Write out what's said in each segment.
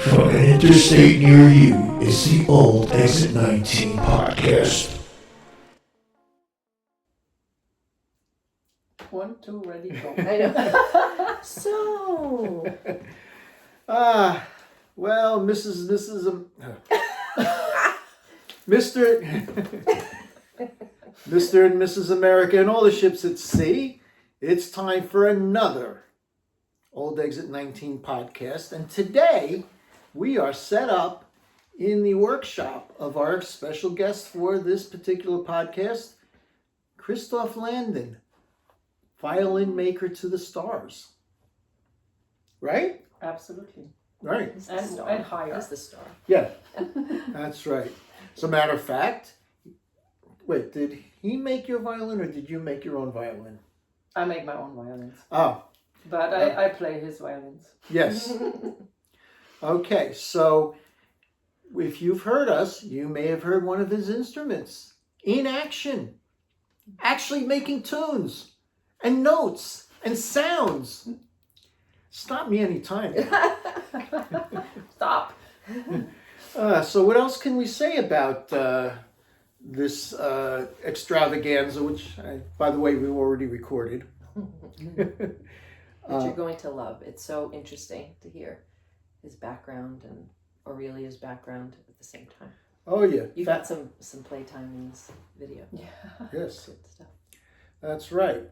From an interstate near you is the Old Exit 19 Podcast. 1, 2, ready, go. I know. So. Well, Mrs. Mr. Mr. and Mrs. America and all the ships at sea, it's time for another Old Exit 19 podcast. And today we are set up in the workshop of our special guest for this particular podcast, Christophe Landon, violin maker to the stars. Right? Absolutely. Right. And higher. He's the star. Yeah, that's right. As a matter of fact, wait, did he make your violin or did you make your own violin? I make my own violins. Oh. But I play his violins. Yes. Okay, so if you've heard us, you may have heard one of his instruments in action, actually making tunes and notes and sounds. Stop me anytime. Stop. So what else can we say about this extravaganza, which, by the way, we've already recorded. That you're going to love. It's so interesting to hear his background and Aurelia's background at the same time. Oh, yeah. You've got some playtime in this video. Yeah. Yes. Good stuff. That's right.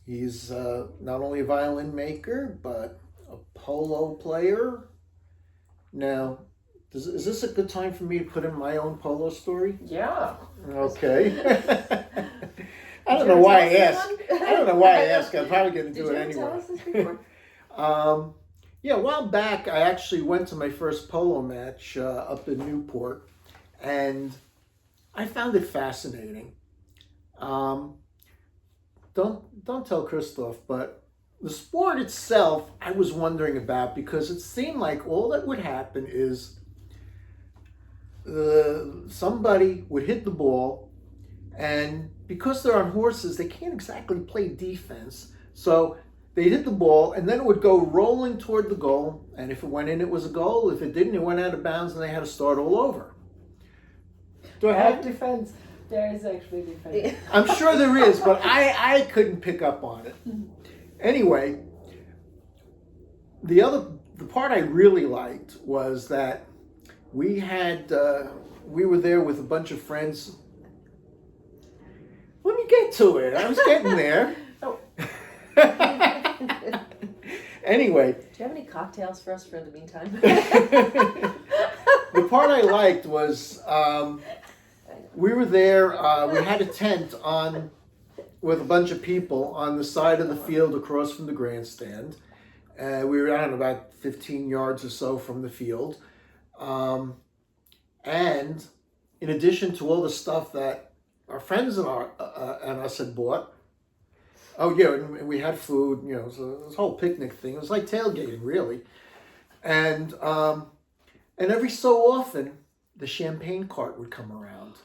He's not only a violin maker, but a polo player. Now, is this a good time for me to put in my own polo story? Yeah. Okay. I don't know why I asked. I'm probably going to do it anyway. Did you ever tell us this before? Yeah, a while back, I actually went to my first polo match up in Newport, and I found it fascinating. Don't tell Christophe, but the sport itself, I was wondering about, because it seemed like all that would happen is somebody would hit the ball, and because they're on horses, they can't exactly play defense. So they'd hit the ball, and then it would go rolling toward the goal, and if it went in, it was a goal. If it didn't, it went out of bounds, and they had to start all over. Do I have defense? There is actually defense. I'm sure there is, but I couldn't pick up on it. Anyway, the part I really liked was that we were there with a bunch of friends. Let me get to it. I was getting there. Oh. Anyway. Do you have any cocktails for us for the meantime? The part I liked was we were there. We had a tent on with a bunch of people on the side of the field across from the grandstand. We were, I don't know, about 15 yards or so from the field. And in addition to all the stuff that our friends and us had bought, oh yeah, and we had food, so this whole picnic thing. It was like tailgating, really. And every so often, the champagne cart would come around.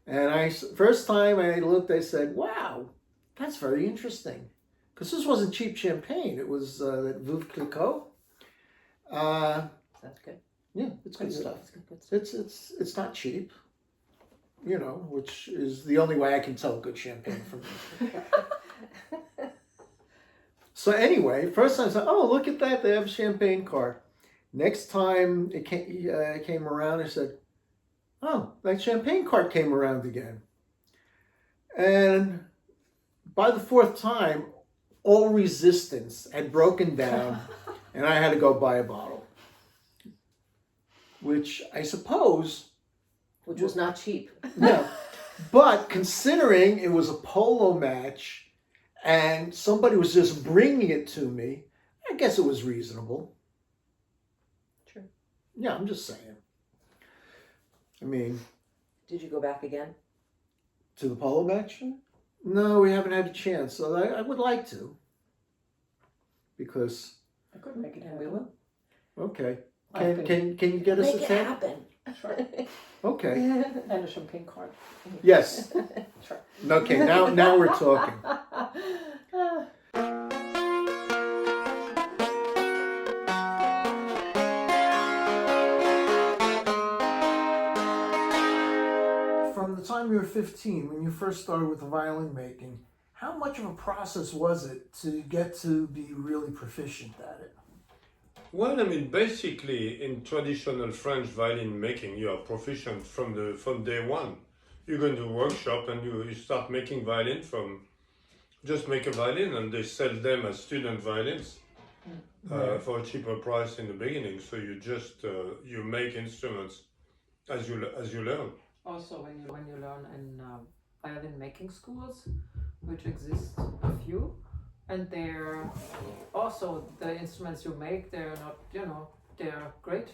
And first time I looked, I said, wow, that's very interesting. Because this wasn't cheap champagne. It was that Veuve Clicquot. That's good. Yeah, it's good stuff. Good stuff. It's not cheap, which is the only way I can tell good champagne from me. So anyway, first time I said, oh, look at that, they have a champagne cart. Next time it came around, I said, oh, that champagne cart came around again. And by the fourth time, all resistance had broken down, and I had to go buy a bottle. Which I suppose... Which was not cheap. No. But considering it was a polo match, and somebody was just bringing it to me, I guess it was reasonable. True. Yeah, I'm just saying. I mean... Did you go back again? To the polo match? No, we haven't had a chance. So I would like to. Because... I could make it happen. We will. Okay. Can you get us Make a it tent? happen. Sure. Okay. And a champagne cart. Yes. Sure. Okay, now we're talking. 15, when you first started with the violin making, how much of a process was it to get to be really proficient at it? Well, I mean, basically, in traditional French violin making, you are proficient from day one. You go into a workshop and you start making violin just make a violin, and they sell them as student violins for a cheaper price in the beginning. So you just you make instruments as you learn. Also, when you learn in violin making schools, which exist a few, and they're also the instruments you make. They're not, they're great.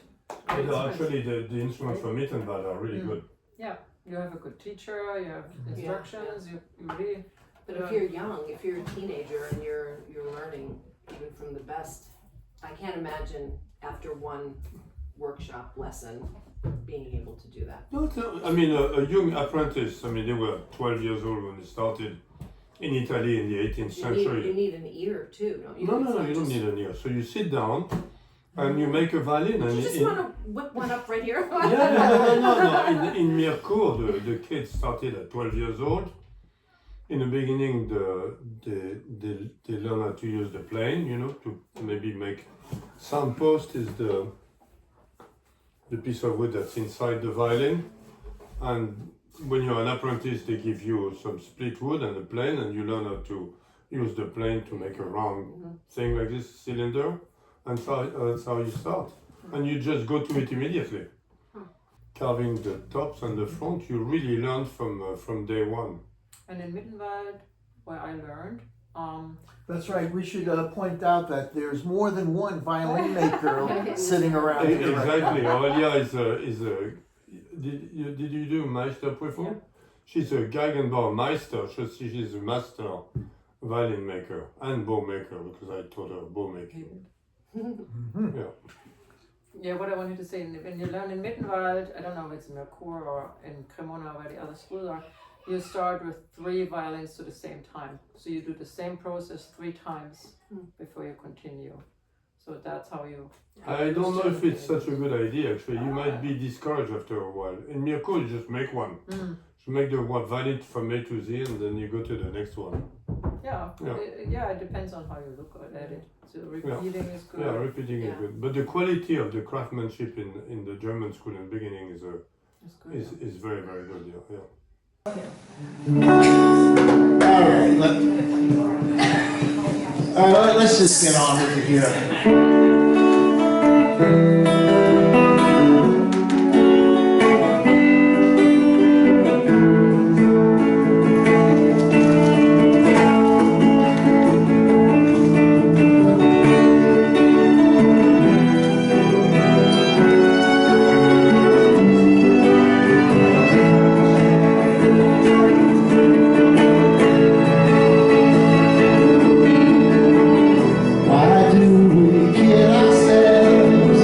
Actually, the instruments from Mittenwald are really good. Yeah, you have a good teacher. You have instructions. You really. But if you're young, if you're a teenager and you're learning even from the best, I can't imagine after one workshop lesson being able to do that. No, I mean, a young apprentice, I mean, they were 12 years old when they started in Italy in the 18th century. You need an ear too, don't you? No, you don't need an ear. So you sit down and you make a violin. And you just want to whip one up right here? No. In Mirecourt, the kids started at 12 years old. In the beginning, they learn how to use the plane, to maybe make sound post is the piece of wood that's inside the violin. And when you're an apprentice, they give you some split wood and a plane, and you learn how to use the plane to make a round thing like this, cylinder. And so that's how you start. And you just go to it immediately. Carving the tops and the front, you really learn from day one. And in Mittenwald, where I learned, That's right. We should point out that there's more than one violin maker sitting around here. Exactly. Aurelia is a. Did you do Meisterprüfung? Yeah. She's a Geigenbaumeister. She's a master violin maker and bow maker, because I taught her bow making. Mm-hmm. Yeah. Yeah, what I wanted to say, when you learn in Mittenwald, I don't know if it's in Mercourt or in Cremona where the other schools are, you start with 3 violins to the same time. So you do the same process 3 times before you continue. So that's how you... I don't know if it's such a good idea, actually. You might be discouraged after a while. In Mirko, you just make one. You make the one violin from A to Z, and then you go to the next one. Yeah, it depends on how you look at it. So repeating is good. Yeah, repeating is good. But the quality of the craftsmanship in the German school in the beginning is very, very good. Yeah. All right, let's just get on with it here. Why do we kill ourselves?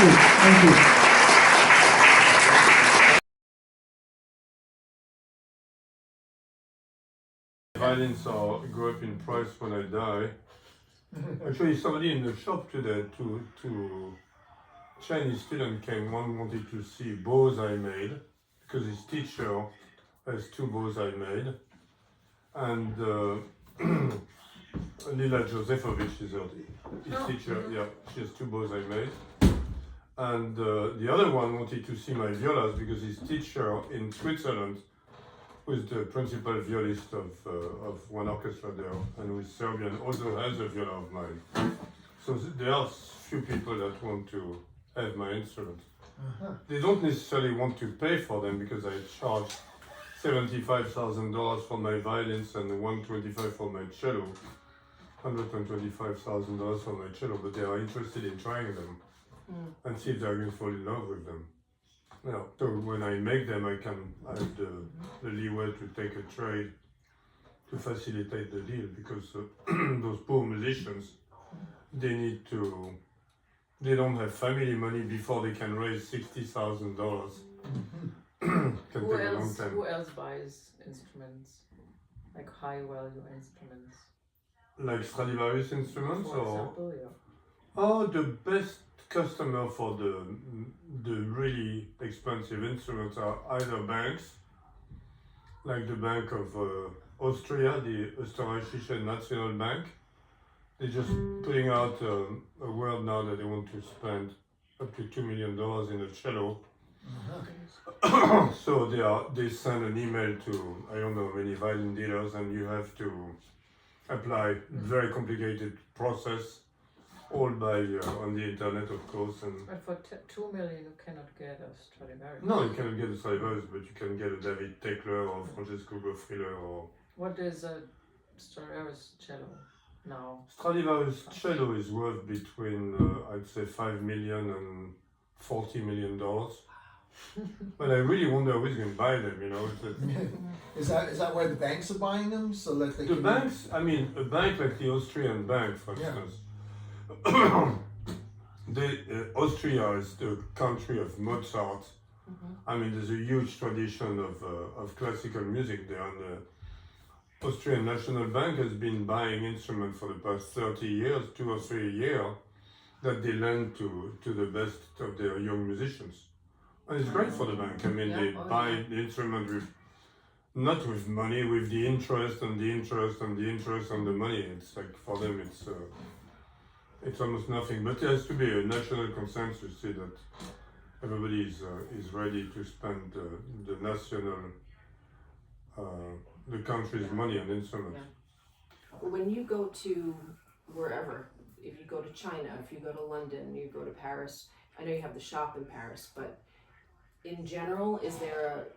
you. Thank you. Violins go up in price when I die. Actually, somebody in the shop today, to Chinese student came, one wanted to see bows I made, because his teacher has 2 bows I made. And Lila Josefovich is his teacher, yeah, she has 2 bows I made. And the other one wanted to see my violas because his teacher in Switzerland, who is the principal violist of one orchestra there, and who is Serbian, also has a viola of mine. So there are few people that want to have my instrument. They don't necessarily want to pay for them because I charge $75,000 for my violins and $125,000 for my cello, $125,000 for my cello, but they are interested in trying them and see if they're going to fall in love with them. Yeah, so when I make them, I have the leeway to take a trade to facilitate the deal, because those poor musicians, they don't have family money before they can raise $60,000. Can take a long time. Who else buys instruments, like high value instruments? Like Stradivarius instruments, For example, yeah. Oh, the best customer for the really expensive instruments are either banks, like the Bank of Austria, the Österreichische Nationalbank. They're just putting out a word now that they want to spend up to $2 million in a cello. So they send an email to I don't know many violin dealers, and you have to apply very complicated process, all by on the internet, of course. And But for $2 million, you cannot get a Stradivarius. no, you cannot get a Stradivarius, but you can get a David Tekler or Francesco Goffriller or. What is a Stradivarius cello now? Stradivarius cello is worth between I'd say $5 million and $40 million. But I really wonder who's going to buy them. You know, Is that why the banks are buying them, so that they the can... banks. I mean, a bank like the Austrian bank, for instance. Austria is the country of Mozart. I mean, there's a huge tradition of classical music there, and the Austrian National Bank has been buying instruments for the past 30 years, 2 or 3 a year, that they lend to the best of their young musicians. And it's great for the bank. I mean, they buy the instrument not with money, with the interest and the interest and the interest and the money. It's like, for them, it's almost nothing. But there has to be a national consensus, see that everybody is ready to spend the national, the country's money on instruments. Yeah. When you go to wherever, if you go to China, if you go to London, you go to Paris, I know you have the shop in Paris, but in general, is there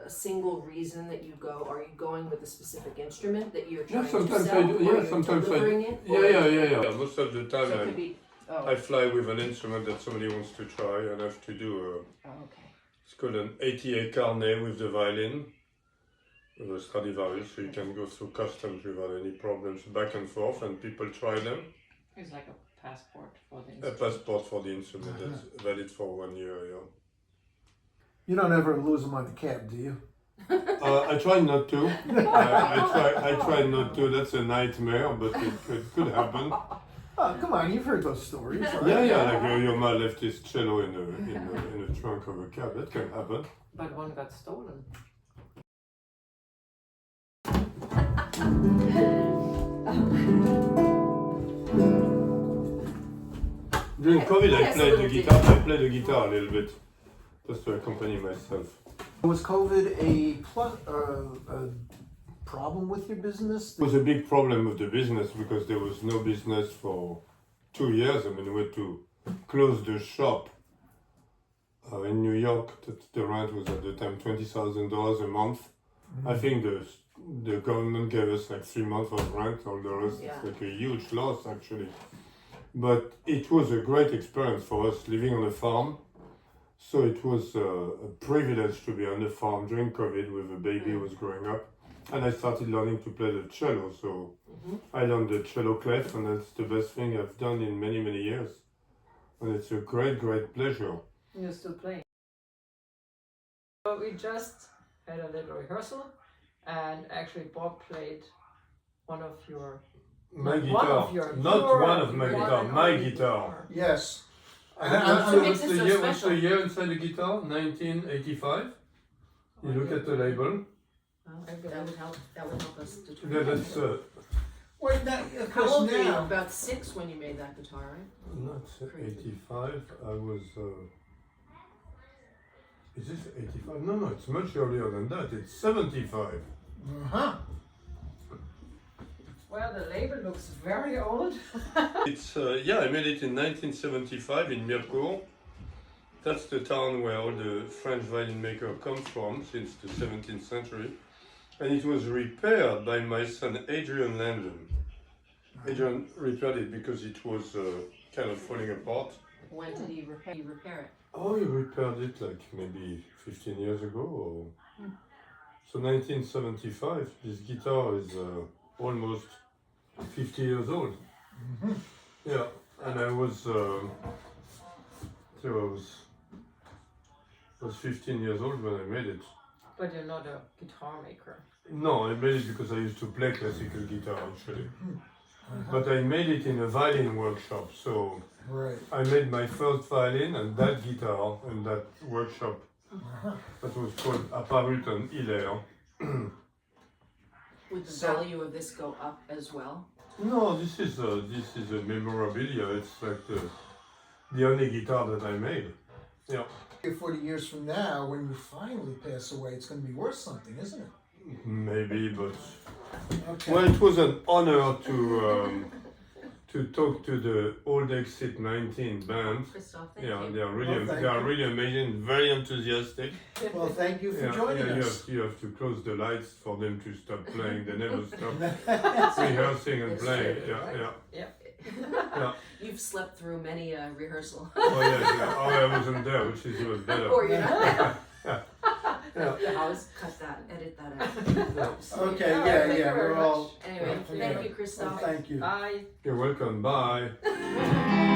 a single reason that you go? Are you going with a specific instrument that you're trying to sell? Sometimes delivering it? Yeah. Most of the time, So it could be, I fly with an instrument that somebody wants to try, and I have to do it's called an ATA carnet with the violin, with a Stradivarius, so you can go through customs without any problems, back and forth, and people try them. It's like a passport for the A instrument. passport for the instrument that's valid for 1 year, yeah. You don't ever lose them on the cab, do you? I try not to. I try not to. That's a nightmare, but it could happen. Oh, come on, you've heard those stories, right? Yeah. Like your man left his cello in the trunk of a cab. That can happen. But one got stolen. During COVID, I played the guitar a little bit, just to accompany myself. Was COVID a problem with your business? It was a big problem with the business because there was no business for 2 years. I mean, we had to close the shop in New York. The rent was at the time $20,000 a month. I think the government gave us like 3 months of rent, all the rest is like a huge loss actually. But it was a great experience for us living on a farm. So it was a privilege to be on the farm during COVID with a baby who was growing up. And I started learning to play the cello. So I learned the cello clef, and that's the best thing I've done in many, many years. and it's a great pleasure. You're still playing. So we just had a little rehearsal, and actually Bob played one of your My guitar, not one of my guitar, my guitar. Yes. What's the year inside the guitar? 1985. You look at the label. Well, that would help. That would help us Yeah, determine. that's Wait, now, of How course, old were you? now. About 6 when you made that guitar, right? not 85. I was. Is this 85? No, it's much earlier than that. It's 75. Uh-huh. Well, the label looks very old. It's I made it in 1975 in Mirecourt. That's the town where all the French violin maker comes from since the 17th century, and it was repaired by my son Adrian Landon. Adrian repaired it because it was kind of falling apart. When did he repair it? Oh, he repaired it like maybe 15 years ago. So 1975. This guitar is almost 50 years old. Mm-hmm. Yeah, and I was was 15 years old when I made it. But you're not a guitar maker. No, I made it because I used to play classical guitar actually. But I made it in a violin workshop, so Right. I made my first violin and that guitar in that workshop. That was called Apparut en Hilaire. Would the So- value of this go up as well? No, this is a memorabilia. It's like the only guitar that I made. Yeah. 40 years from now, when you finally pass away, it's going to be worth something, isn't it? Maybe, but Okay. well, it was an honor to talk to the Old Exit 19 band. Christophe, thank Yeah, you. they are Well, thank they are you. really amazing, very enthusiastic. Well, thank you for Yeah, joining you us. you have to close the lights for them to stop playing. They never stop rehearsing and playing. Yeah. Yeah. You've slept through many a rehearsal. Oh yeah. Oh, I wasn't there, which is even better. Or you're not. Yeah. I was cut that, edit that out. Okay, All right, yeah, thank you yeah, very we're all. Anyway, Yeah. thank you, Well, Christophe. thank you. Bye. You're welcome. Bye.